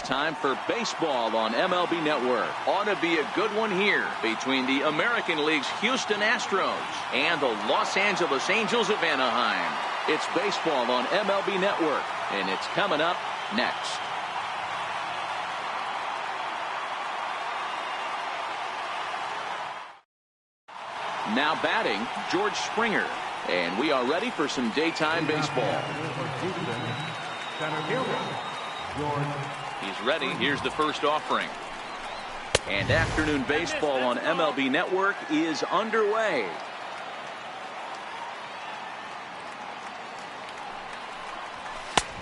time for baseball on MLB Network. Ought to be a good one here between the American League's Houston Astros and the Los Angeles Angels of Anaheim. It's baseball on MLB Network, and it's coming up next. Now batting, George Springer. And we are ready for some daytime baseball. He's ready. Here's the first offering. And afternoon baseball on MLB Network is underway.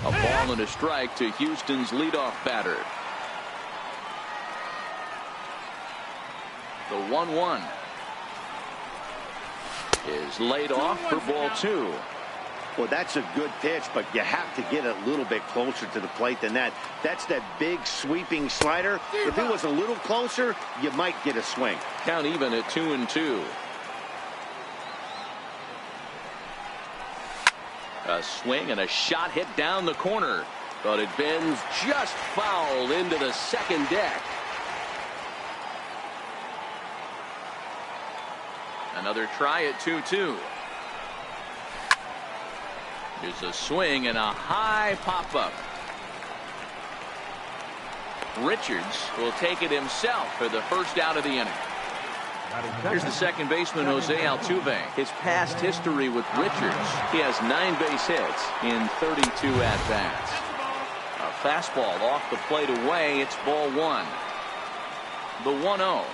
A ball and a strike to Houston's leadoff batter. The 1-1 is laid off for ball 2. Well, that's a good pitch, but you have to get a little bit closer to the plate than that. That's that big sweeping slider. If it was a little closer, you might get a swing. Count even at 2-2. A swing and a shot hit down the corner, but it bends just foul into the second deck. Another try at 2-2. Here's a swing and a high pop-up. Richards will take it himself for the first out of the inning. Here's the second baseman, Jose Altuve. His past history with Richards. He has 9 base hits in 32 at-bats. A fastball off the plate away. It's ball 1. The 1-0.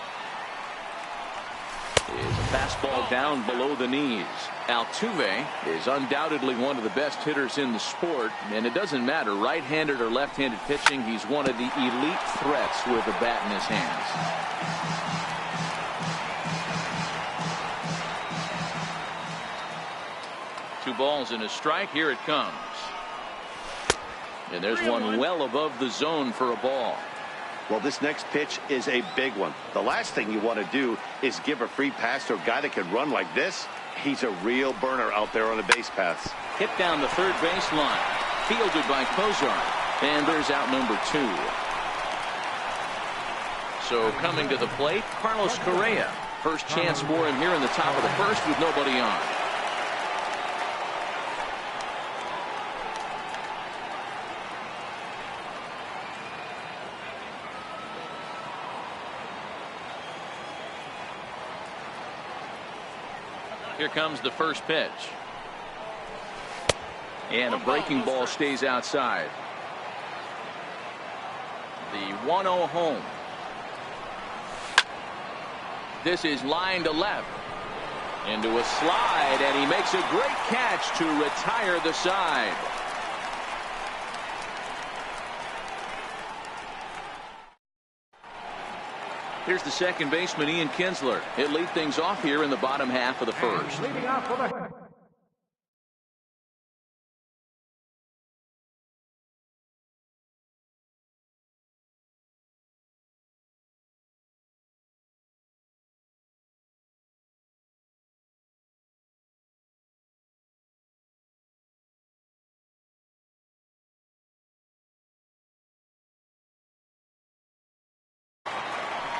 Is a fastball down below the knees. Altuve is undoubtedly one of the best hitters in the sport, and it doesn't matter right-handed or left-handed pitching. He's one of the elite threats with a bat in his hands. Two balls and a strike. Here it comes. And there's one well above the zone for a ball. Well, this next pitch is a big one. The last thing you want to do is give a free pass to a guy that can run like this. He's a real burner out there on the base paths. Hit down the third baseline. Fielded by Kozar. And there's out number 2. So coming to the plate, Carlos Correa. First chance for him here in the top of the first with nobody on. Here comes the first pitch. And a breaking ball stays outside. The 1-0 home. This is line to left. Into a slide, and he makes a great catch to retire the side. Here's the second baseman, Ian Kinsler. He'll lead things off here in the bottom half of the first.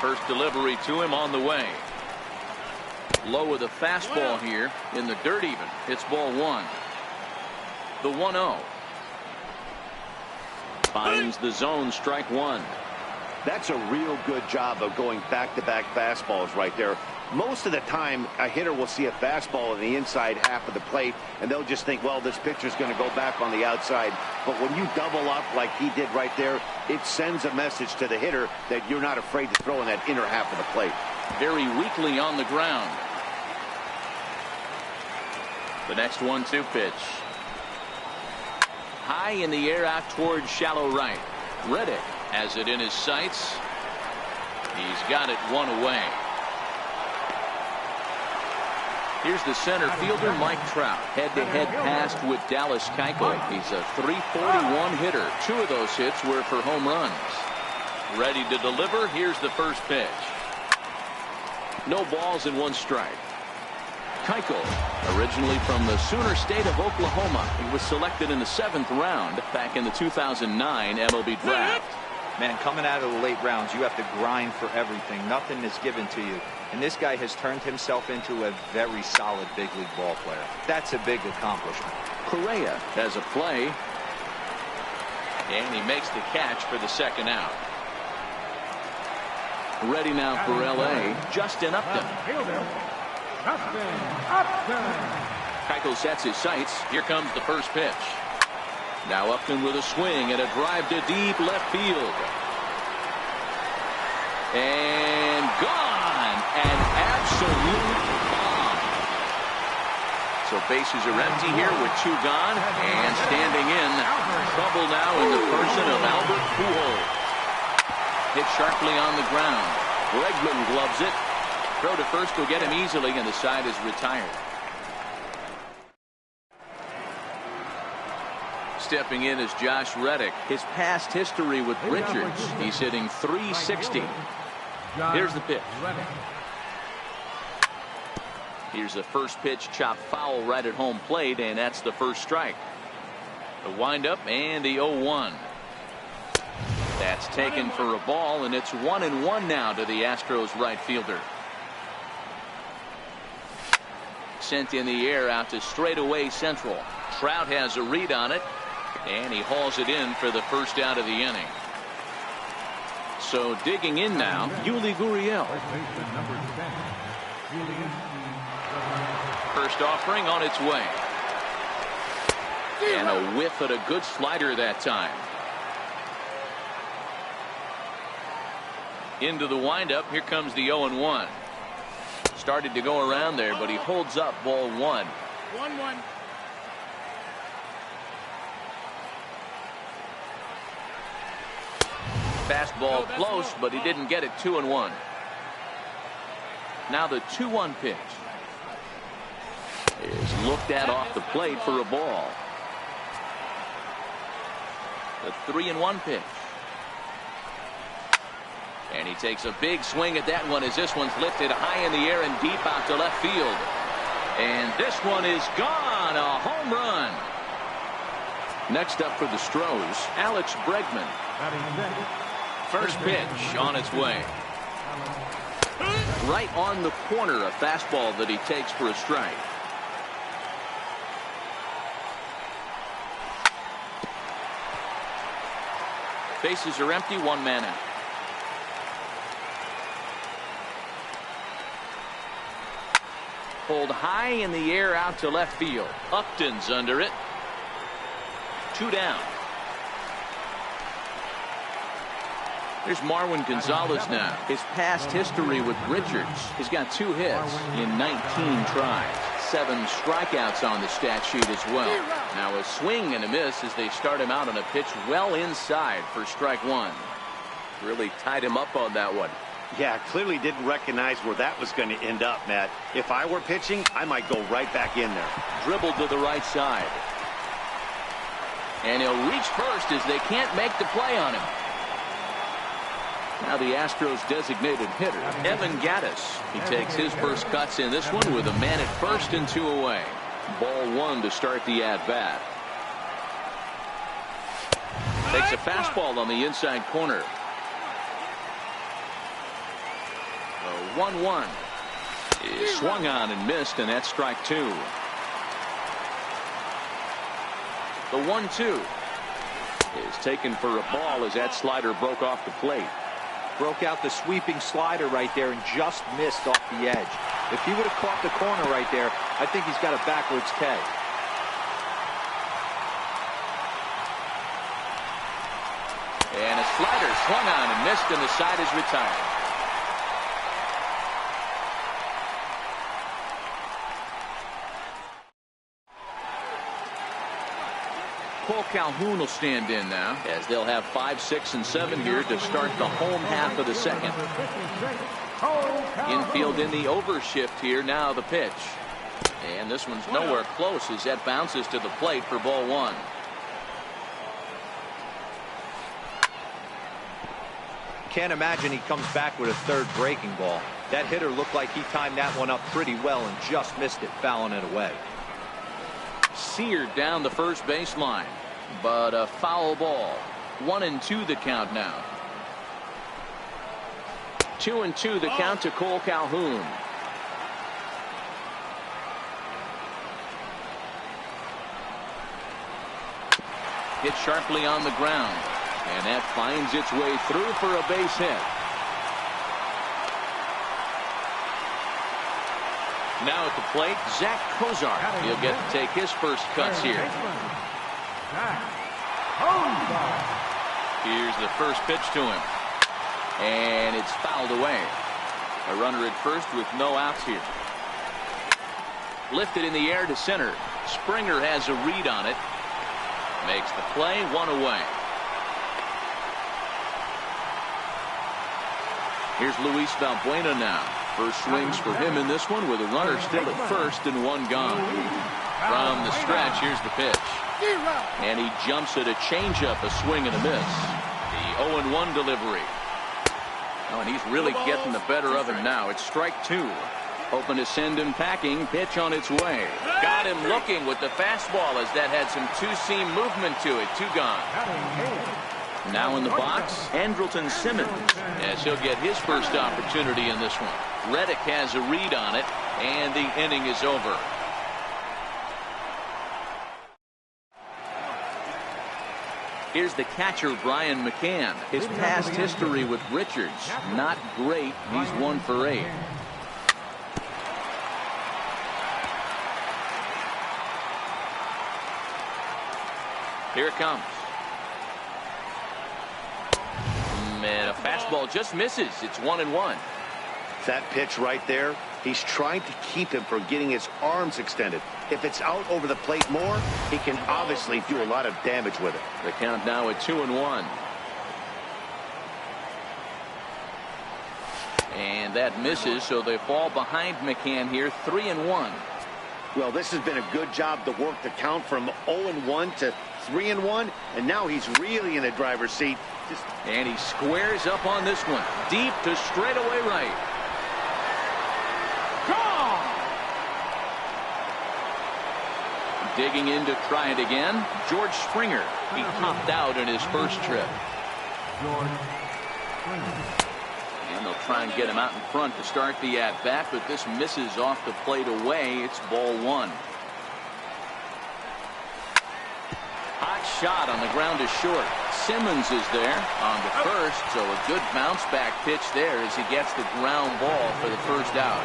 First delivery to him on the way. Low with a fastball here in the dirt even. It's ball 1. The 1-0. Finds the zone, strike 1. That's a real good job of going back-to-back fastballs right there. Most of the time, a hitter will see a fastball in the inside half of the plate, and they'll just think, well, this pitcher's going to go back on the outside. But when you double up like he did right there, it sends a message to the hitter that you're not afraid to throw in that inner half of the plate. Very weakly on the ground. The next 1-2 pitch. High in the air out towards shallow right. Reddick has it in his sights. He's got it one away. Here's the center fielder, Mike Trout. Head-to-head pass with Dallas Keuchel. He's a .341 hitter. 2 of those hits were for home runs. Ready to deliver. Here's the first pitch. No balls and 1 strike. Keuchel, originally from the Sooner State of Oklahoma. He was selected in the 7th round back in the 2009 MLB draft. Man, coming out of the late rounds, you have to grind for everything. Nothing is given to you. And this guy has turned himself into a very solid big league ball player. That's a big accomplishment. Correa has a play. And he makes the catch for the second out. Ready now for L.A., Justin Upton. Keuchel sets his sights. Here comes the first pitch. Now Upton with a swing and a drive to deep left field. And gone. An absolute bomb. So bases are empty here with two gone. And standing in, trouble now in the person of Albert Pujols. Hit sharply on the ground. Bregman gloves it. Throw to first will get him easily, and the side is retired. Stepping in is Josh Reddick. His past history with Richards. He's hitting .360. Here's the pitch. Here's the first pitch, chopped foul right at home plate, and that's the first strike. The windup and the 0-1. That's taken for a ball, and it's 1-1 now to the Astros right fielder. Sent in the air out to straightaway central. Trout has a read on it, and he hauls it in for the first out of the inning. So digging in now, Yuli Gurriel. First offering on its way. And a whiff at a good slider that time. Into the windup. Here comes the 0-1. Started to go around there, but he holds up ball one. 1-1. Fastball close, but he didn't get it. 2-1. Now the 2-1 pitch is looked at off the plate for a ball. The 3-1 pitch. And he takes a big swing at that one as this one's lifted high in the air and deep out to left field. And this one is gone. A home run. Next up for the Stros, Alex Bregman. First pitch on its way. Right on the corner, a fastball that he takes for a strike. Bases are empty, one man out. Pulled high in the air out to left field. Upton's under it. 2 down. There's Marwin Gonzalez now. His past history with Richards. He's got 2 hits in 19 tries. 7 strikeouts on the stat sheet as well. Now a swing and a miss as they start him out on a pitch well inside for strike 1. Really tied him up on that one. Yeah, clearly didn't recognize where that was going to end up, Matt. If I were pitching, I might go right back in there. Dribbled to the right side. And he'll reach first as they can't make the play on him. Now the Astros designated hitter, Evan Gattis. He takes his first cuts in this one with a man at first and 2 away. Ball 1 to start the at-bat. Takes a fastball on the inside corner. 1-1 is swung on and missed, and that's strike 2. The 1-2 is taken for a ball as that slider broke off the plate. Broke out the sweeping slider right there and just missed off the edge. If he would have caught the corner right there, I think he's got a backwards K. And a slider swung on and missed, and the side is retired. Cole Calhoun will stand in now as they'll have 5, 6, and 7 here to start the home half of the second. Infield in the overshift here. Now the pitch. And this one's nowhere close as that bounces to the plate for ball 1. Can't imagine he comes back with a third breaking ball. That hitter looked like he timed that one up pretty well and just missed it, fouling it away. Seared down the first baseline, but a foul ball. 1-2 the count now. 2-2 the count to Cole Calhoun. Hit sharply on the ground, and that finds its way through for a base hit. Now at the plate, Zach Kozar. He'll get to take his first cuts here. Here's the first pitch to him, and it's fouled away. A runner at first with no outs here. Lifted in the air to center. Springer has a read on it. Makes the play, one away. Here's Luis Valbuena now. First swings for him in this one with a runner still at first and one gone. From the stretch, here's the pitch. And he jumps at a changeup, a swing and a miss. The 0-1 delivery. Oh, and he's really getting the better of him now. It's strike two. Hoping to send him packing. Pitch on its way. Got him looking with the fastball as that had some two-seam movement to it. Two gone. Now in the box, Andrelton Simmons, as he'll get his first opportunity in this one. Reddick has a read on it, and the inning is over. Here's the catcher, Brian McCann. His past history with Richards, not great. He's 1 for 8. Here it comes. And a fastball just misses. It's 1-1. That pitch right there, he's trying to keep him from getting his arms extended. If it's out over the plate more, he can obviously do a lot of damage with it. The count now at 2-1. And that misses, so they fall behind McCann here, 3-1. Well, this has been a good job to work the count from 0-1 to 3-1, and now he's really in the driver's seat. And he squares up on this one, deep to straightaway right. Gone! Digging in to try it again, George Springer. He popped out in his first trip. And they'll try and get him out in front to start the at-bat, but this misses off the plate away. It's ball one. Hot shot on the ground to short. Simmons is there on the first, so a good bounce back pitch there as he gets the ground ball for the first out.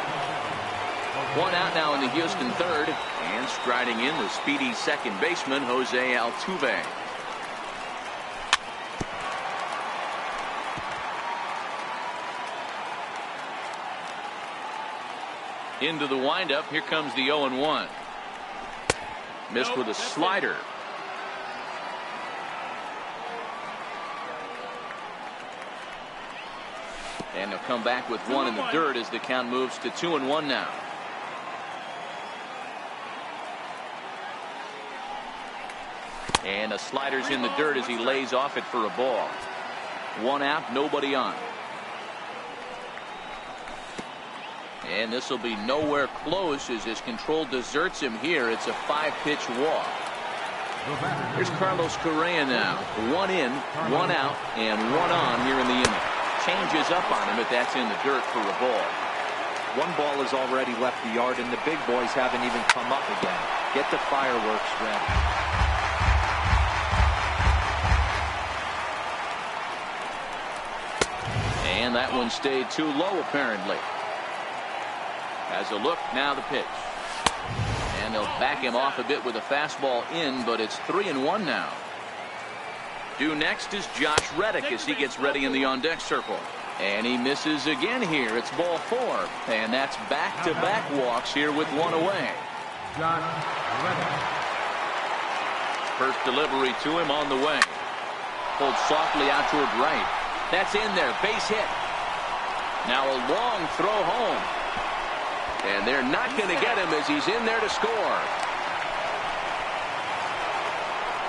One out now in the Houston third, and striding in the speedy second baseman, Jose Altuve. Into the windup, here comes the 0-1. Missed with a slider. And they'll come back with one in the dirt as the count moves to 2-1 now. And a slider's in the dirt as he lays off it for a ball. One out, nobody on. And this will be nowhere close as his control deserts him here. It's a 5-pitch walk. Here's Carlos Correa now. One in, one out, and one on here in the inning. Changes up on him, but that's in the dirt for a ball. One ball has already left the yard, and the big boys haven't even come up again. Get the fireworks ready. And that one stayed too low, apparently. As a look, now the pitch. And they'll back him off a bit with a fastball in, but it's 3-1 now. Due next is Josh Reddick as he gets ready in the on-deck circle. And he misses again here. It's ball 4. And that's back-to-back walks here with one away. First delivery to him on the way. Pulled softly out toward right. That's in there. Base hit. Now a long throw home. And they're not going to get him as he's in there to score.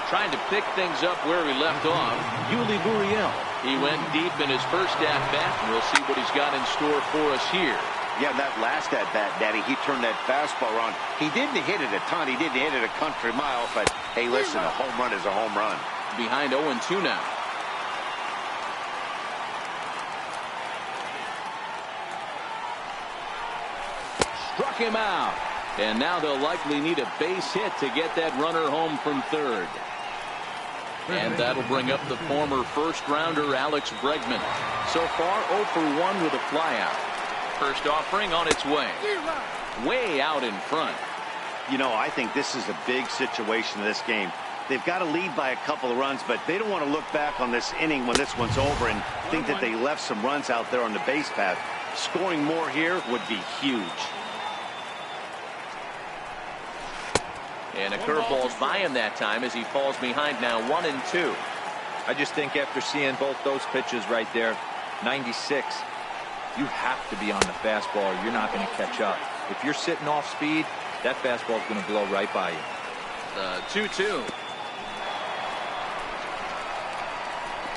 Trying to pick things up where he left off, Yuli Gurriel. He went deep in his first at-bat, and we'll see what he's got in store for us here. Yeah, that last at-bat, Daddy, he turned that fastball around. He didn't hit it a ton. He didn't hit it a country mile, but, hey, listen, a home run is a home run. Behind 0-2 now. Struck him out. And now they'll likely need a base hit to get that runner home from third. And that'll bring up the former first-rounder Alex Bregman. So far, 0 for 1 with a flyout. First offering on its way. Way out in front. You know, I think this is a big situation in this game. They've got to lead by a couple of runs, but they don't want to look back on this inning when this one's over and think that they left some runs out there on the base path. Scoring more here would be huge. And a curveball's by him that time as he falls behind now 1-2. I just think after seeing both those pitches right there, 96, you have to be on the fastball or you're not going to catch up. If you're sitting off speed, that fastball is going to blow right by you. The 2-2.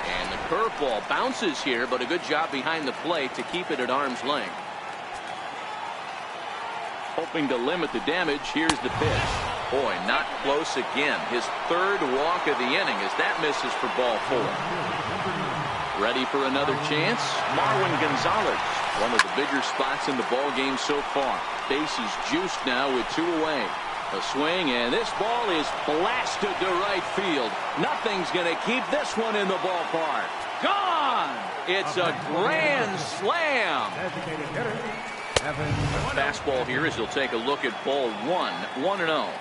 And the curveball bounces here, but a good job behind the plate to keep it at arm's length. Hoping to limit the damage, here's the pitch. Boy, not close again. His third walk of the inning as that misses for ball 4. Ready for another chance? Marwin Gonzalez. One of the bigger spots in the ball game so far. Bases juiced now with 2 away. A swing, and this ball is blasted to right field. Nothing's going to keep this one in the ballpark. Gone! It's a grand slam. Fastball here as he'll take a look at ball 1. 1-0.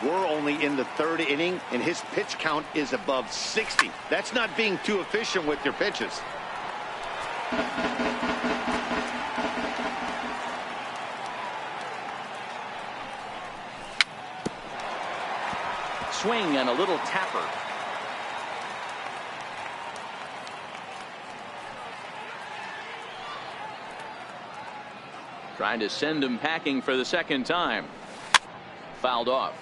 We're only in the third inning, and his pitch count is above 60. That's not being too efficient with your pitches. Swing and a little tapper. Trying to send him packing for the second time. Fouled off.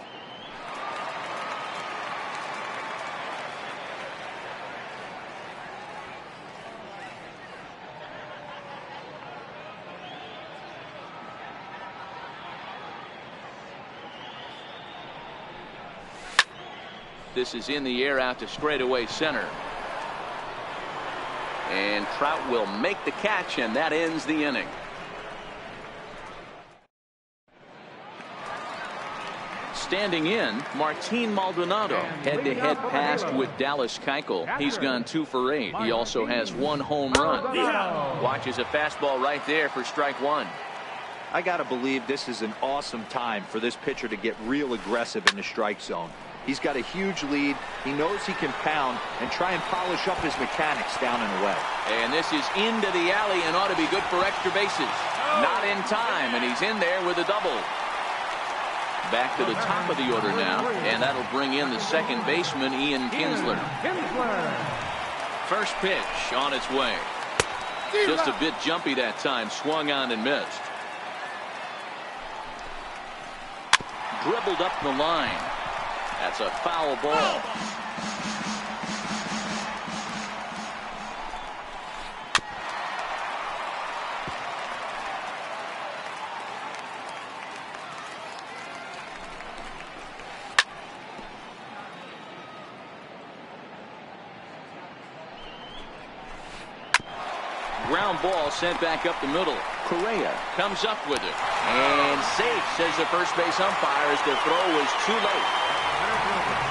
This is in the air out to straightaway center. And Trout will make the catch, and that ends the inning. Standing in, Martin Maldonado. Head-to-head pass with Dallas Keuchel. He's gone 2 for 8. He also has 1 home run. Watches a fastball right there for strike 1. I got to believe this is an awesome time for this pitcher to get real aggressive in the strike zone. He's got a huge lead. He knows he can pound and try and polish up his mechanics down and away. And this is into the alley and ought to be good for extra bases. Not in time, and he's in there with a double. Back to the top of the order now, and that'll bring in the second baseman, Ian Kinsler. First pitch on its way. Just a bit jumpy that time, swung on and missed. Dribbled up the line. That's a foul ball. Ground ball sent back up the middle. Correa comes up with it. And safe, says the first base umpire, as the throw was too late.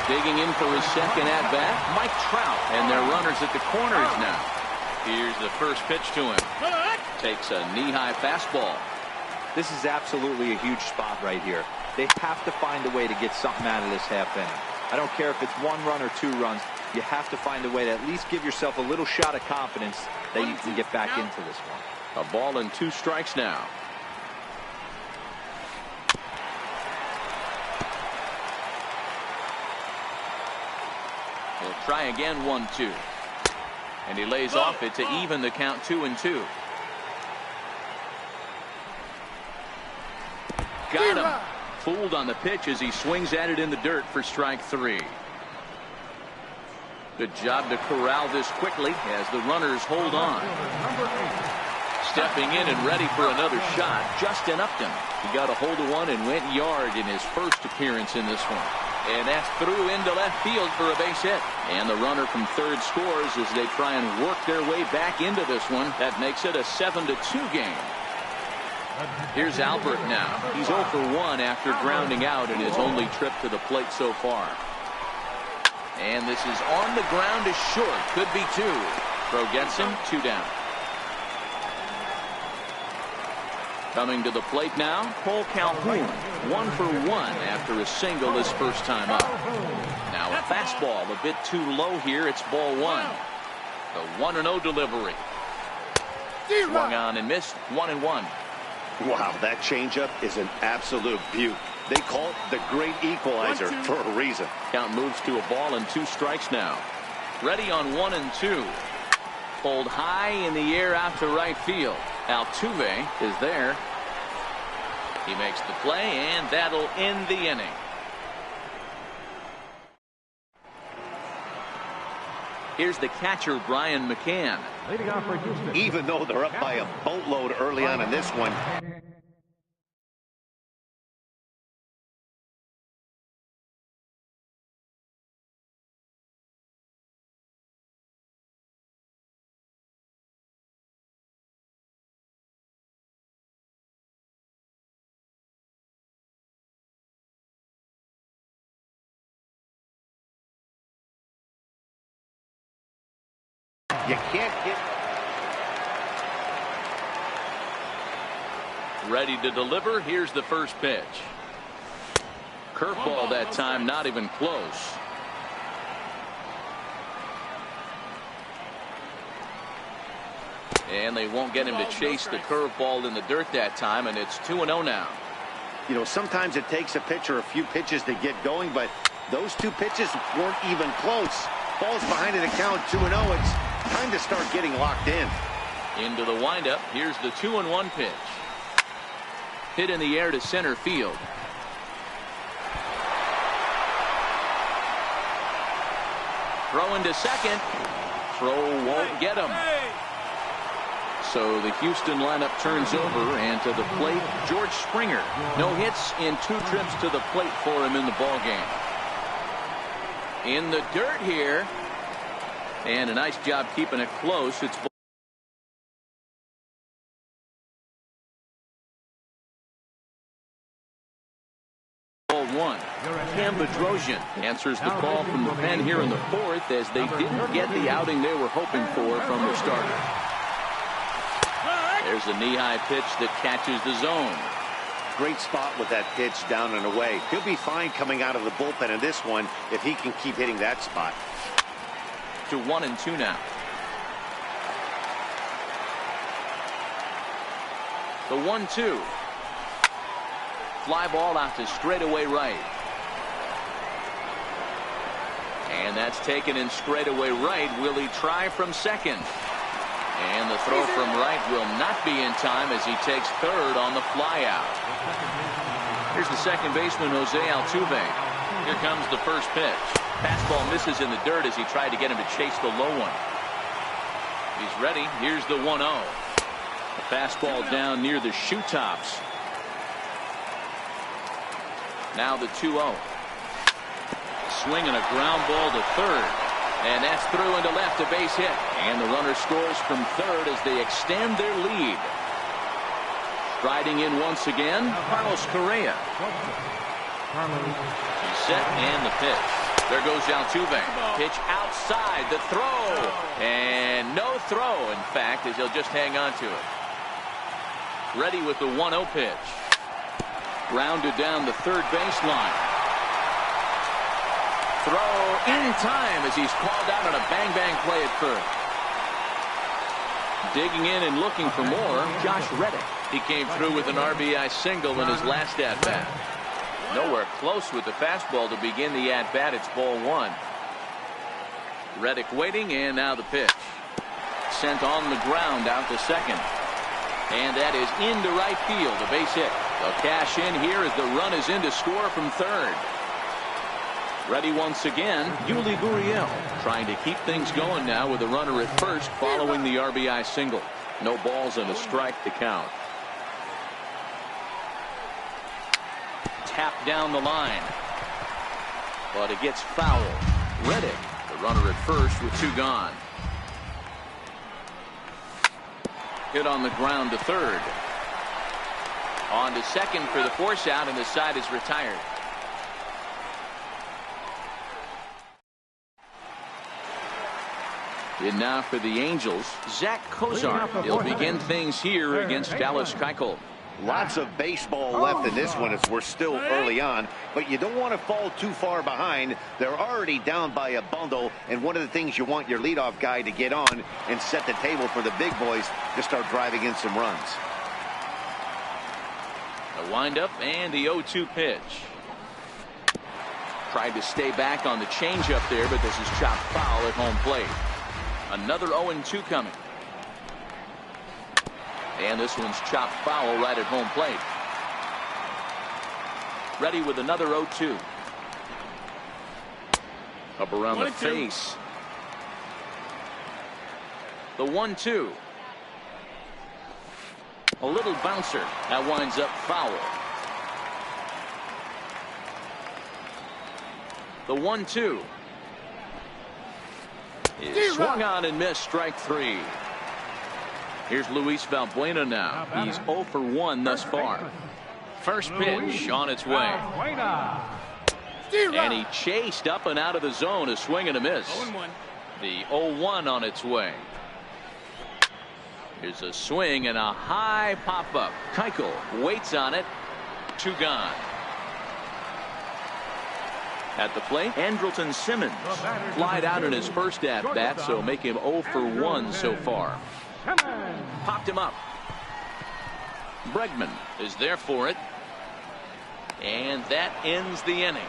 Digging in for his second at-bat, Mike Trout. And their runners at the corners now. Here's the first pitch to him. Takes a knee-high fastball. This is absolutely a huge spot right here. They have to find a way to get something out of this half inning. I don't care if it's 1 run or 2 runs. You have to find a way to at least give yourself a little shot of confidence that you can get back into this one. A ball and 2 strikes now. He'll try again, 1-2. And he lays off it to even the count 2-2. Got him. Fooled on the pitch as he swings at it in the dirt for strike 3. Good job to corral this quickly as the runners hold on. Stepping in and ready for another shot, Justin Upton. He got a hold of one and went yard in his first appearance in this one. And that's through into left field for a base hit. And the runner from third scores as they try and work their way back into this one. That makes it a 7-2 game. Here's Albert now. He's 0 for 1 after grounding out in his only trip to the plate so far. And this is on the ground is short. Could be 2. Throw gets him. 2 down. Coming to the plate now, Cole Calhoun. 1 for 1 after a single his first time up. Now a fastball a bit too low here. It's ball 1. The 1-0 delivery. Swung on and missed. 1-1. Wow, that changeup is an absolute beaut. They call it the great equalizer for a reason. Count moves to a ball and 2 strikes now. Ready on 1 and 2. Pulled high in the air out to right field. Altuve is there. He makes the play, and that'll end the inning. Here's the catcher, Brian McCann. Even though they're up by a boatload early on in this one, you can't get... Ready to deliver. Here's the first pitch. Curveball that time, not even close. And they won't get him to chase the curveball in the dirt that time, and it's 2-0 now. You know, sometimes it takes a pitcher a few pitches to get going, but those 2 pitches weren't even close. Ball's behind in the count, 2-0. It's time to start getting locked in. Into the windup. Here's the 2-1 pitch. Hit in the air to center field. Throw into second. Throw won't get him. So the Houston lineup turns over, and to the plate, George Springer. No hits in 2 trips to the plate for him in the ballgame. In the dirt here. And a nice job keeping it close. It's ball 1. Cam Bedrosian answers the call from the pen here in the 4th as they didn't get the outing they were hoping for from the starter. There's a knee-high pitch that catches the zone. Great spot with that pitch down and away. He'll be fine coming out of the bullpen in this one if he can keep hitting that spot. To 1 and 2 now. The 1-2. Fly ball out to straightaway right. And that's taken in straightaway right. Will he try from second? And the throw from right will not be in time as he takes third on the fly out. Here's the second baseman, Jose Altuve. Here comes the first pitch. Fastball misses in the dirt as he tried to get him to chase the low one. He's ready. Here's the 1-0. The fastball down near the shoe tops. Now the 2-0. Swinging a ground ball to third. And that's through into left, a base hit. And the runner scores from third as they extend their lead. Striding in once again, Carlos Correa. He's set, and the pitch. There goes Altuve. Pitch outside, the throw. And no throw, in fact, as he'll just hang on to it. Ready with the 1-0 pitch. Grounded down the third baseline. Throw in time as he's called out on a bang-bang play at first. Digging in and looking for more, Josh Reddick. He came through with an RBI single in his last at-bat. Nowhere close with the fastball to begin the at-bat. It's ball 1. Reddick waiting, and now the pitch. Sent on the ground out to second. And that is into right field, a base hit. They'll cash in here as the run is in to score from third. Ready once again, Yuli Gurriel trying to keep things going now with a runner at first following the RBI single. No balls and a strike to count. Tap down the line. But it gets fouled. Reddick, the runner at first with 2 gone. Hit on the ground to third. On to second for the force out, and the side is retired. And now for the Angels, Zach Kozar. He'll begin things here against Dallas Keuchel. Lots of baseball left in this one as we're still early on, but you don't want to fall too far behind. They're already down by a bundle, and one of the things you want your leadoff guy to get on and set the table for the big boys to start driving in some runs. A windup and the 0-2 pitch. Tried to stay back on the changeup there, but this is chopped foul at home plate. Another 0-2 coming. And this one's chopped foul right at home plate. Ready with another 0-2. Up around the face. The 1-2. A little bouncer. That winds up foul. The 1-2. Is swung on and missed. Strike three. Here's Luis Valbuena now. He's 0 for 1 thus far. First pitch on its way. And he chased up and out of the zone. A swing and a miss. The 0-1 on its way. Here's a swing and a high pop-up. Keuchel waits on it. 2 gone. At the plate, Andrelton Simmons flied out in his first at-bat, so make him 0 for 1 so far. Popped him up. Bregman is there for it. And that ends the inning.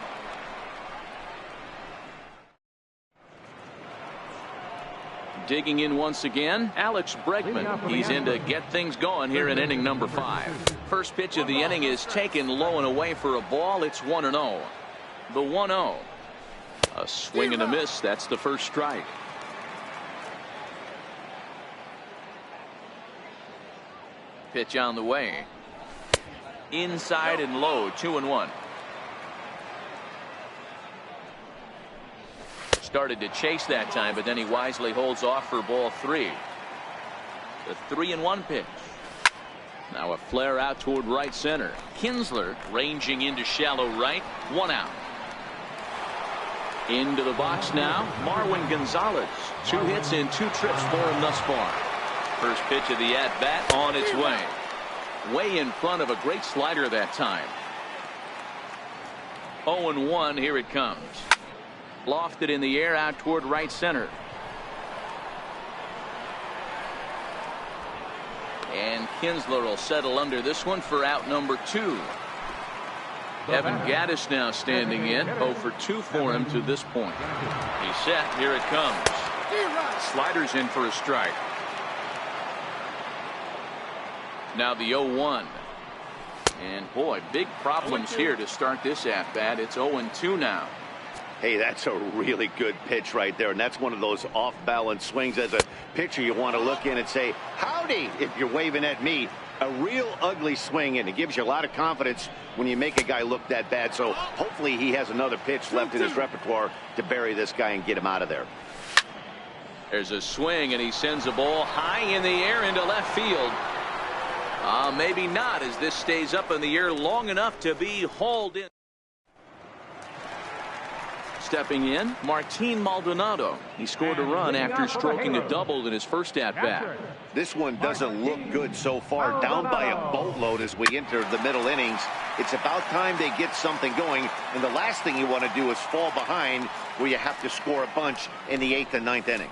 Digging in once again, Alex Bregman. He's in to get things going here in inning number 5. First pitch of the inning is taken low and away for a ball. It's 1-0. The 1-0. A swing and a miss. That's the first strike. Pitch on the way. Inside and low. 2-1. Started to chase that time, but then he wisely holds off for ball 3. The 3-1 pitch. Now a flare out toward right center. Kinsler ranging into shallow right. 1 out. Into the box now, Marwin Gonzalez. 2 hits and 2 trips for him thus far. First pitch of the at-bat on its way. Way in front of a great slider that time. 0-1, here it comes. Lofted in the air out toward right center. And Kinsler will settle under this one for out number 2. Evan Gattis now standing in. 0 for 2 for him to this point. He's set. Here it comes. Sliders in for a strike. Now the 0-1. And boy, big problems here to start this at bat. It's 0-2 now. Hey, that's a really good pitch right there, and that's one of those off-balance swings. As a pitcher, you want to look in and say, howdy, if you're waving at me. A real ugly swing, and it gives you a lot of confidence when you make a guy look that bad. So hopefully he has another pitch left in his repertoire to bury this guy and get him out of there. There's a swing, and he sends a ball high in the air into left field. Maybe not, as this stays up in the air long enough to be hauled in. Stepping in, Martin Maldonado. He scored a run after stroking a double in his first at-bat. This one doesn't look good so far. Down by a boatload as we enter the middle innings. It's about time they get something going, and the last thing you want to do is fall behind where you have to score a bunch in the 8th and 9th inning.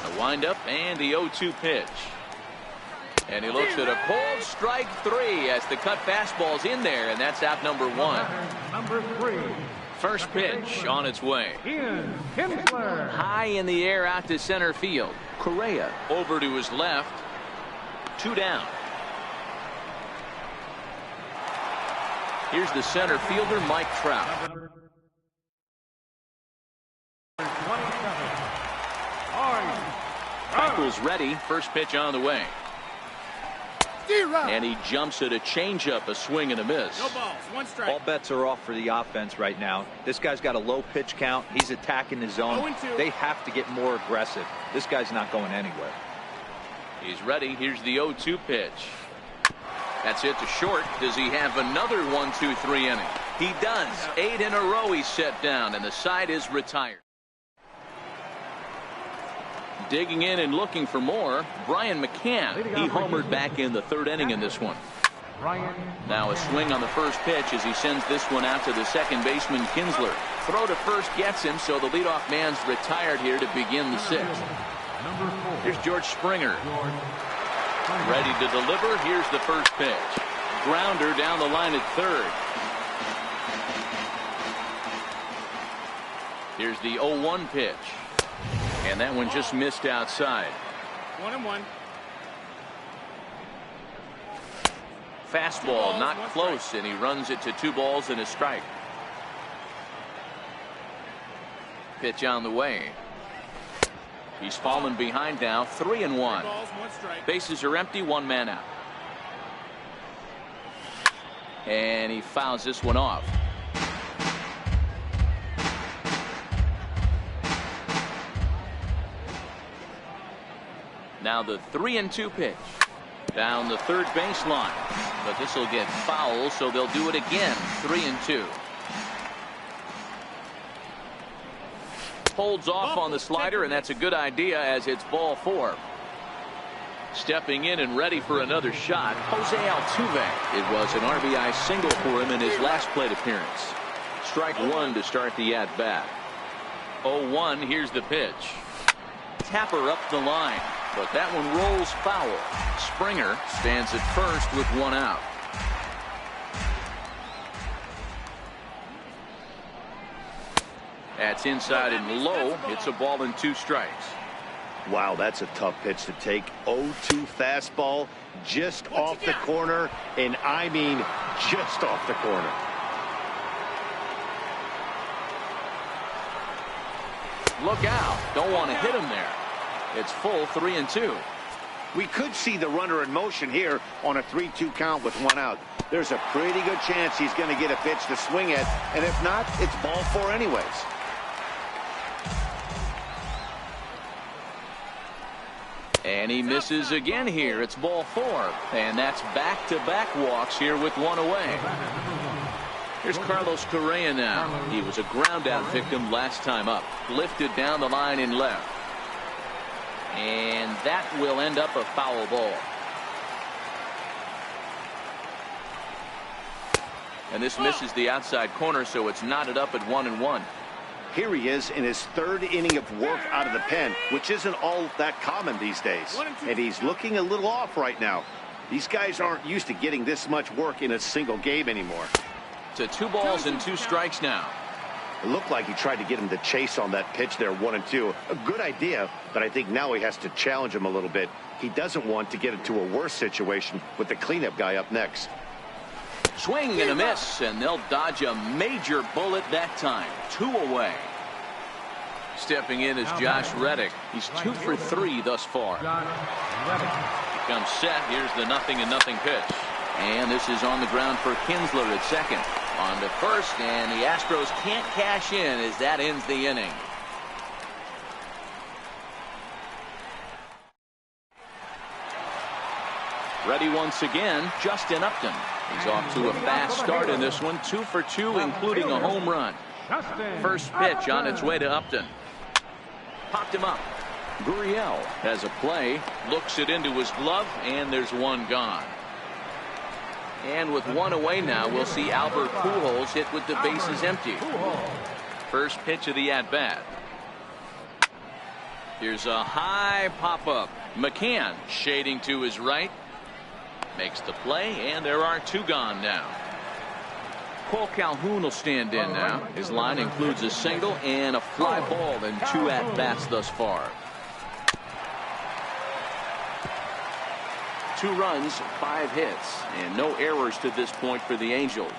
A windup and the 0-2 pitch. And he looks at a cold strike 3 as the cut fastball's in there, and that's out number 1. Number 3. First pitch on its way. Kinsler. High in the air out to center field. Correa over to his left. 2 down. Here's the center fielder, Mike Trout. Michael's ready. First pitch on the way. And he jumps at a changeup, a swing and a miss. No balls, 1 strike. All bets are off for the offense right now. This guy's got a low pitch count. He's attacking the zone. They have to get more aggressive. This guy's not going anywhere. He's ready. Here's the 0-2 pitch. That's it to short. Does he have another 1-2-3 inning? He does. 8 in a row he's set down, and the side is retired. Digging in and looking for more, Brian McCann. He homered back in the 3rd inning in this one. Now a swing on the first pitch as he sends this one out to the second baseman, Kinsler. Throw to first gets him, so the leadoff man's retired here to begin the 6th. Here's George Springer. Ready to deliver. Here's the first pitch. Grounder down the line at 3rd. Here's the 0-1 pitch. And that one just missed outside. 1-1. Fastball not close, and he runs it to 2 balls and a strike. Pitch on the way. He's fallen behind now, 3-1. Bases are empty, 1 man out. And he fouls this one off. Now the 3-2 pitch. Down the 3rd baseline. But this will get foul, so they'll do it again. 3-2. Holds off on the slider, and that's a good idea as it's ball 4. Stepping in and ready for another shot, Jose Altuve. It was an RBI single for him in his last plate appearance. Strike 1 to start the at-bat. 0-1, here's the pitch. Tapper up the line, but that one rolls foul. Springer stands at first with 1 out. That's inside and low. It's a ball and 2 strikes. Wow, that's a tough pitch to take. 0-2 fastball just off the corner, and I mean just off the corner. Look out. Don't want to hit him there. It's full 3-2. We could see the runner in motion here on a 3-2 count with 1 out. There's a pretty good chance he's going to get a pitch to swing at, and if not, it's ball 4 anyways. And he misses again here. It's ball 4. And that's back-to-back walks here with 1 away. Here's Carlos Correa now. He was a ground-out victim last time up. Lifted down the line in left. And that will end up a foul ball. And this misses the outside corner, so it's knotted up at 1-1. Here he is in his 3rd inning of work out of the pen, which isn't all that common these days. And he's looking a little off right now. These guys aren't used to getting this much work in a single game anymore. To 2 balls and 2 strikes now. It looked like he tried to get him to chase on that pitch there, 1-2. A good idea, but I think now he has to challenge him a little bit. He doesn't want to get into a worse situation with the cleanup guy up next. Swing and a miss, and they'll dodge a major bullet that time. 2 away. Stepping in is Josh Reddick. He's 2 for 3 thus far. He comes set. Here's the 0-0 pitch. And this is on the ground for Kinsler at second. On to first, and the Astros can't cash in as that ends the inning. Ready once again, Justin Upton. He's off to a fast start in this one. 2 for 2, including a home run. First pitch on its way to Upton. Popped him up. Gurriel has a play, looks it into his glove, and there's 1 gone. And with 1 away now, we'll see Albert Pujols hit with the bases empty. First pitch of the at-bat. Here's a high pop-up. McCann shading to his right. Makes the play, and there are 2 gone now. Cole Calhoun will stand in now. His line includes a single and a fly ball in 2 at-bats thus far. 2 runs, 5 hits, and no errors to this point for the Angels.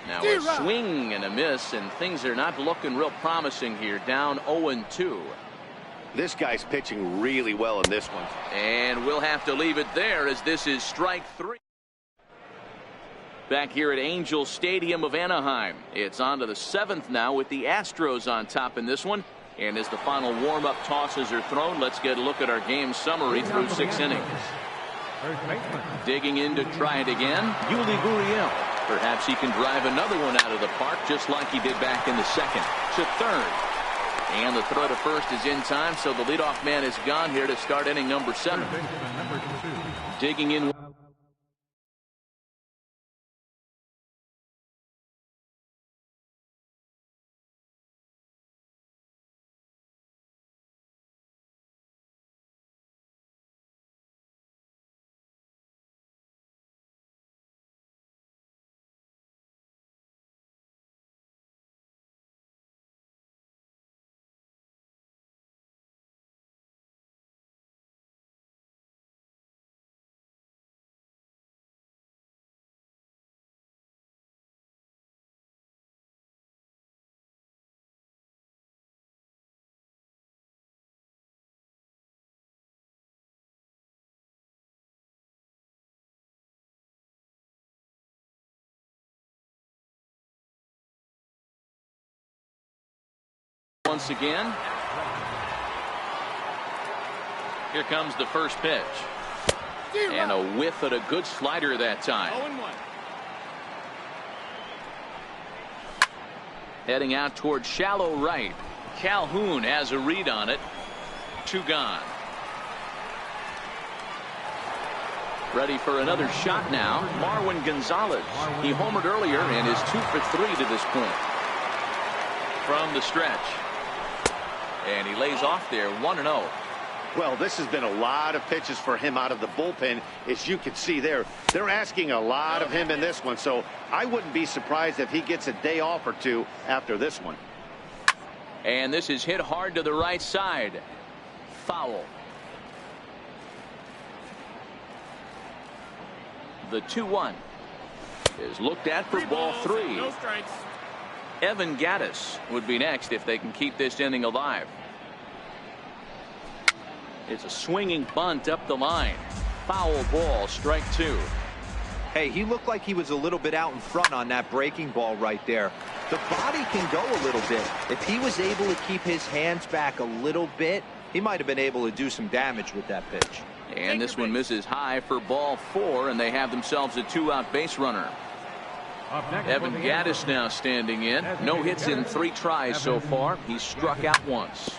Now a swing and a miss, and things are not looking real promising here. Down 0-2. This guy's pitching really well in this one. And we'll have to leave it there as this is strike 3. Back here at Angel Stadium of Anaheim. It's on to the 7th now with the Astros on top in this one. And as the final warm-up tosses are thrown, let's get a look at our game summary through 6 innings. Digging in to try it again, Yuli Gurriel. Perhaps he can drive another one out of the park just like he did back in the second. To third. And the throw to first is in time, so the leadoff man is gone here to start inning number 7. Digging in. Once again. Here comes the first pitch. And a whiff at a good slider that time. 0-1. Heading out towards shallow right. Calhoun has a read on it. 2 gone. Ready for another shot now. Marwin Gonzalez. He homered earlier and is 2 for 3 to this point. From the stretch. And he lays off there, 1-0. Well, this has been a lot of pitches for him out of the bullpen. As you can see there, they're asking a lot of him in this one. So I wouldn't be surprised if he gets a day off or 2 after this one. And this is hit hard to the right side. Foul. The 2-1 is looked at for ball 3. No strikes. Evan Gattis would be next if they can keep this inning alive. It's a swinging bunt up the line. Foul ball, strike 2. Hey, he looked like he was a little bit out in front on that breaking ball right there. The body can go a little bit. If he was able to keep his hands back a little bit, he might have been able to do some damage with that pitch. And this one misses high for ball 4, and they have themselves a 2-out base runner. Evan Gattis now standing in. No hits in 3 tries so far. He's struck out once.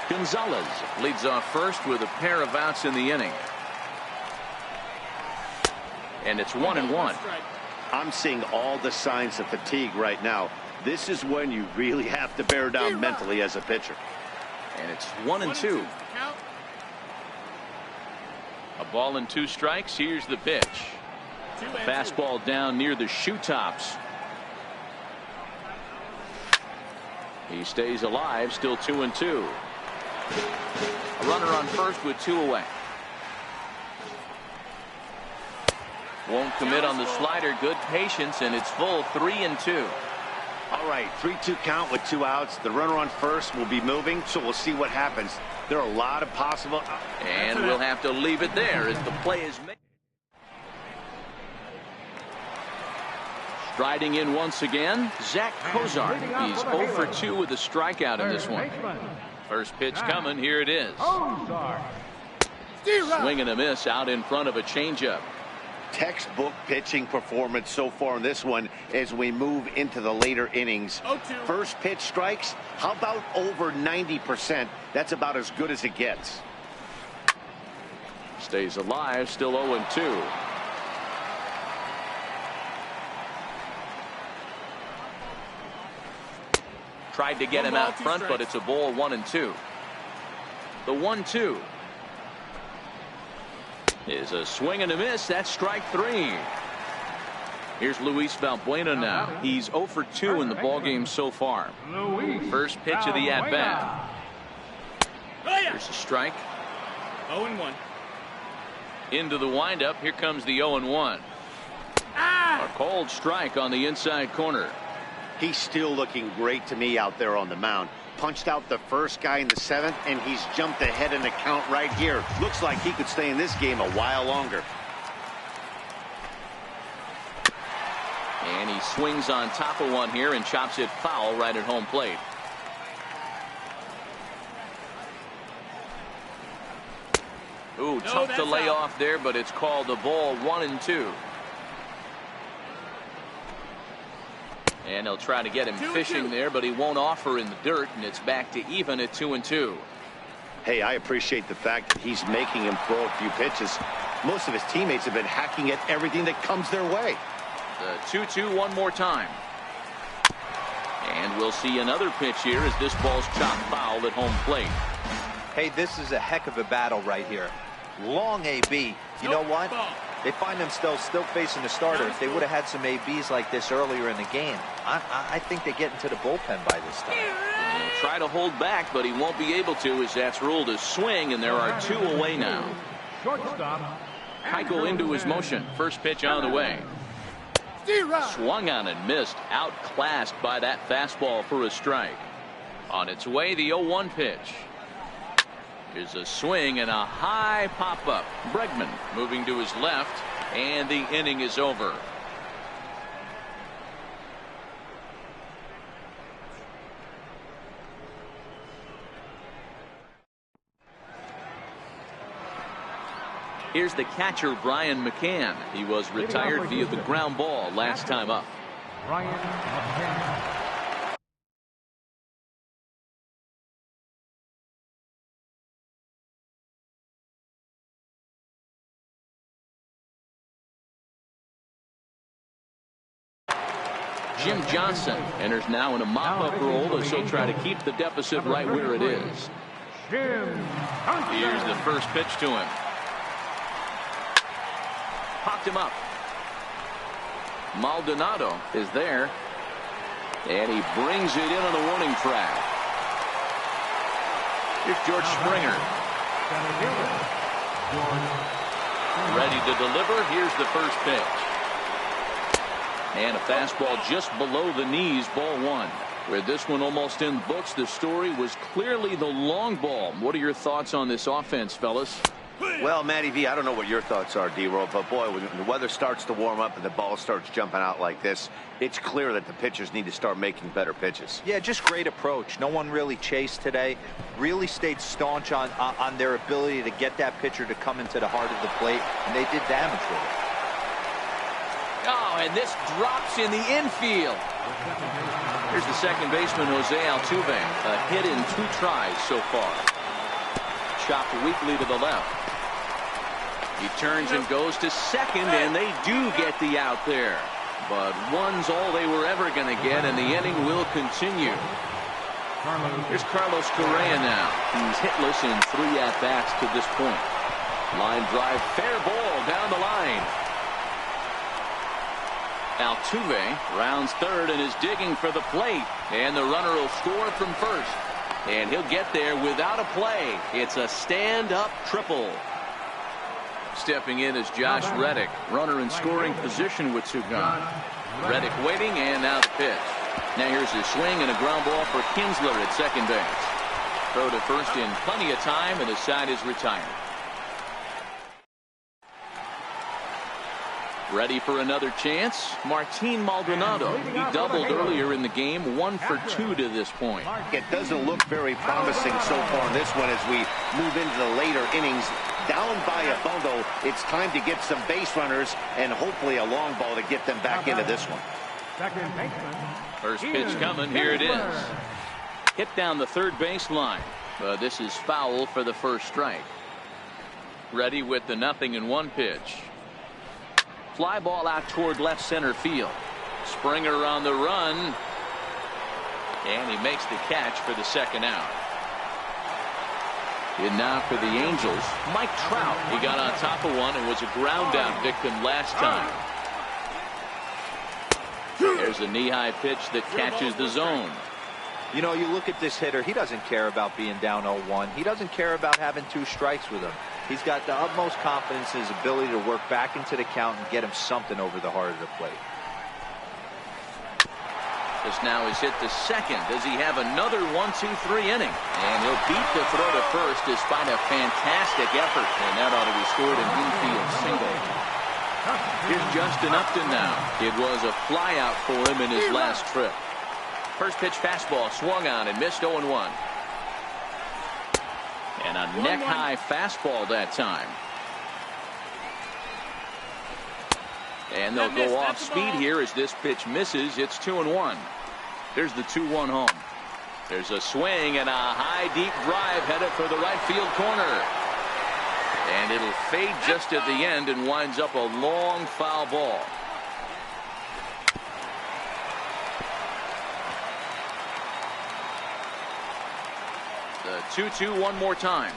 Gonzalez leads off first with a pair of outs in the inning. And it's 1-1. I'm seeing all the signs of fatigue right now. This is when you really have to bear down mentally as a pitcher. And it's 1-2. A ball and 2 strikes. Here's the pitch. Fastball down near the shoe tops. He stays alive, still 2-2. A runner on first with 2 away. Won't commit on the slider. Good patience, and it's full 3-2. All right, 3-2 count with 2 outs. The runner on first will be moving, so we'll see what happens. There are a lot of possible. And we'll have to leave it there as the play is made. Striding in once again, Zach Kozar. He's 0 for 2 with a strikeout in this one. First pitch coming. Here it is. Swing and a miss out in front of a changeup. Textbook pitching performance so far in this one as we move into the later innings. First pitch strikes. How about over 90%? That's about as good as it gets. Stays alive, still 0-2. Tried to get him out front, but it's a ball, 1-2. The 1-2 is a swing and a miss. That's strike 3. Here's Luis Valbuena now. He's 0 for 2 in the ballgame so far. First pitch of the at-bat. Here's a strike. 0-1. Into the windup. Here comes the 0-1. A cold strike on the inside corner. He's still looking great to me out there on the mound. Punched out the first guy in the 7th, and he's jumped ahead in the count right here. Looks like he could stay in this game a while longer. And he swings on top of one here and chops it foul right at home plate. Ooh, tough to lay off there, but it's called the ball 1-2. And he'll try to get him fishing there, but he won't offer in the dirt, and it's back to even at 2-2. Hey, I appreciate the fact that he's making him throw a few pitches. Most of his teammates have been hacking at everything that comes their way. The 2-2 one more time. And we'll see another pitch here as this ball's chopped foul at home plate. Hey, this is a heck of a battle right here. Long AB. You know what? They find themselves still facing the starter. If they would have had some ABs like this earlier in the game, I think they get into the bullpen by this time. He'll try to hold back, but he won't be able to as that's ruled a swing, and there are 2 away now. Shortstop. Keuchel into his motion. First pitch on the way. Swung on and missed. Outclassed by that fastball for a strike. On its way, the 0-1 pitch. Here's a swing and a high pop-up. Bregman moving to his left, and the inning is over. Here's the catcher, Brian McCann. He was retired via the ground ball last time up. Brian McCann. Jim Johnson enters now in a mop-up role as he'll try to keep the deficit right where it is. Here's the first pitch to him. Popped him up. Maldonado is there. And he brings it in on the warning track. Here's George Springer. Ready to deliver. Here's the first pitch. And a fastball just below the knees, ball 1. With this one almost in the books, the story was clearly the long ball. What are your thoughts on this offense, fellas? Well, Matty V, I don't know what your thoughts are, D-Roll, but boy, when the weather starts to warm up and the ball starts jumping out like this, it's clear that the pitchers need to start making better pitches. Yeah, just great approach. No one really chased today. Really stayed staunch on their ability to get that pitcher to come into the heart of the plate, and they did damage with it. Oh, and this drops in the infield. Here's the second baseman, Jose Altuve. A hit in 2 tries so far. Chopped weakly to the left. He turns and goes to second, and they do get the out there. But one's all they were ever going to get, and the inning will continue. Here's Carlos Correa now. He's hitless in 3 at-bats to this point. Line drive, fair ball down the line. Altuve rounds third and is digging for the plate. And the runner will score from first. And he'll get there without a play. It's a stand-up triple. Stepping in is Josh Reddick. Runner in scoring position with 2 gone. Reddick waiting, and now the pitch. Now here's his swing and a ground ball for Kinsler at second base. Throw to first in plenty of time, and the side is retired. Ready for another chance. Martin Maldonado. He doubled earlier in the game. 1 for 2 to this point. It doesn't look very promising so far in this one as we move into the later innings. Down by a bundle, it's time to get some base runners and hopefully a long ball to get them back into this one. First pitch coming. Here it is. Hit down the third baseline. This is foul for the first strike. Ready with the 0-1 pitch. Fly ball out toward left center field. Springer on the run. And he makes the catch for the second out. And now for the Angels, Mike Trout. He got on top of one and was a ground out victim last time. There's a knee-high pitch that catches the zone. You know, you look at this hitter, he doesn't care about being down 0-1. He doesn't care about having 2 strikes with him. He's got the utmost confidence in his ability to work back into the count and get him something over the heart of the plate. This now is hit to second. Does he have another 1-2-3 inning? And he'll beat the throw to first despite a fantastic effort. And that ought to be scored an infield single. Here's Justin Upton now. It was a flyout for him in his last trip. First pitch fastball swung on and missed 0-1. And a neck-high fastball that time. And they'll go off speed here as this pitch misses. It's 2-1. There's the 2-1 home. There's a swing and a high, deep drive headed for the right field corner. And it'll fade just at the end and winds up a long foul ball. The 2-2 one more time.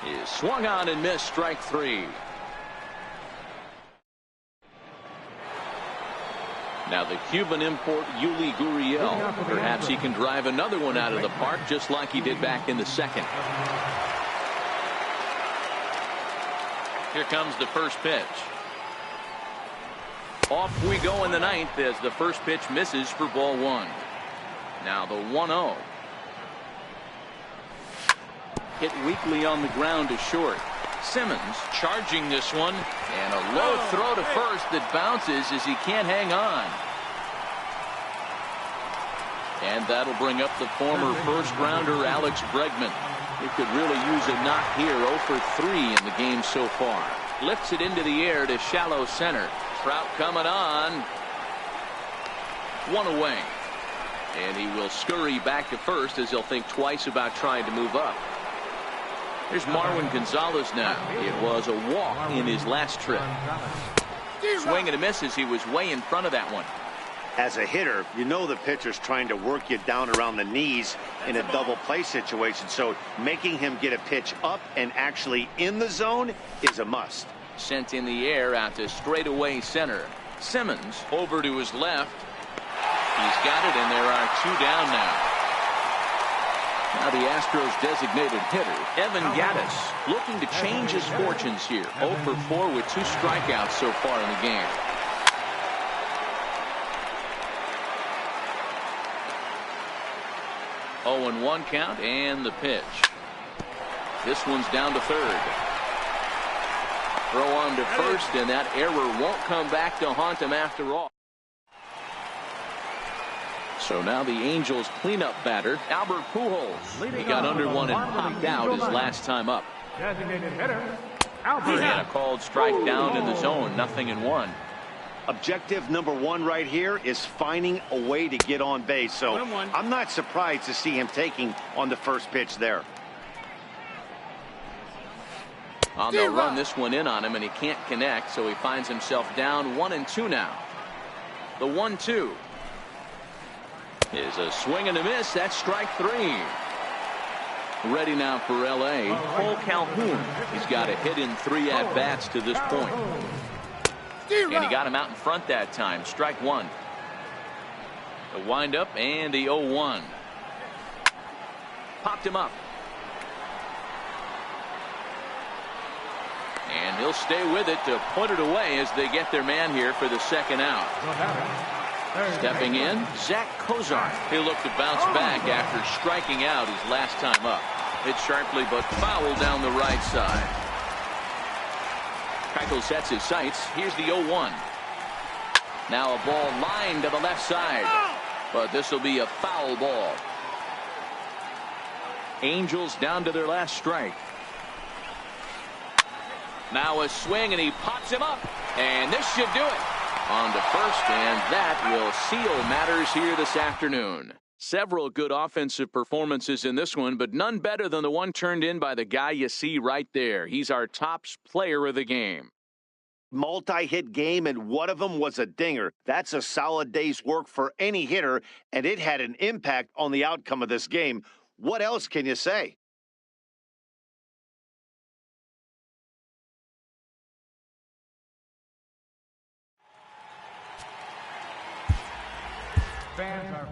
Is swung on and missed, strike 3. Now the Cuban import Yuli Gurriel. Perhaps he can drive another one out of the park just like he did back in the second. Here comes the first pitch. Off we go in the ninth as the first pitch misses for ball 1. Now the 1-0. Hit weakly on the ground to short. Simmons charging this one, and a low throw to first that bounces as he can't hang on. And that'll bring up the former first-rounder Alex Bregman. He could really use a knock here. 0 for 3 in the game so far. Lifts it into the air to shallow center. Trout coming on. 1 away. And he will scurry back to first as he'll think twice about trying to move up. Here's Marwin Gonzalez now. It was a walk in his last trip. Swing and a miss as he was way in front of that one. As a hitter, you know the pitcher's trying to work you down around the knees in a double play situation. So making him get a pitch up and actually in the zone is a must. Sent in the air out to straightaway center. Simmons over to his left. He's got it, and there are 2 down now. Now the Astros designated hitter, Evan Gattis, looking to change his fortunes here. 0 for 4 with 2 strikeouts so far in the game. Oh, 0-1 count, and the pitch. This one's down to third. Throw on to first, and that error won't come back to haunt him after all. So now the Angels cleanup batter, Albert Pujols. He got under one and popped out his last time up. Designated hitter, And a called strike down in the zone, 0-1. Objective number 1 right here is finding a way to get on base. So I'm not surprised to see him taking on the first pitch there. They'll run this one in on him, and he can't connect, so he finds himself down 1-2 now. The 1-2. Is a swing and a miss. That's strike 3. Ready now for L.A. Cole Calhoun. He's got a hit in 3 at-bats to this point. And he got him out in front that time. Strike 1. The windup and the 0-1. Popped him up. And he'll stay with it to put it away as they get their man here for the second out. Stepping in, Zach Kozar. He'll look to bounce back after striking out his last time up. Hit sharply but foul down the right side. Keuchel sets his sights. Here's the 0-1. Now a ball lined to the left side. But this will be a foul ball. Angels down to their last strike. Now a swing, and he pops him up. And this should do it. On to first, and that will seal matters here this afternoon. Several good offensive performances in this one, but none better than the one turned in by the guy you see right there. He's our top player of the game. Multi-hit game, and one of them was a dinger. That's a solid day's work for any hitter, and it had an impact on the outcome of this game. What else can you say? Fans are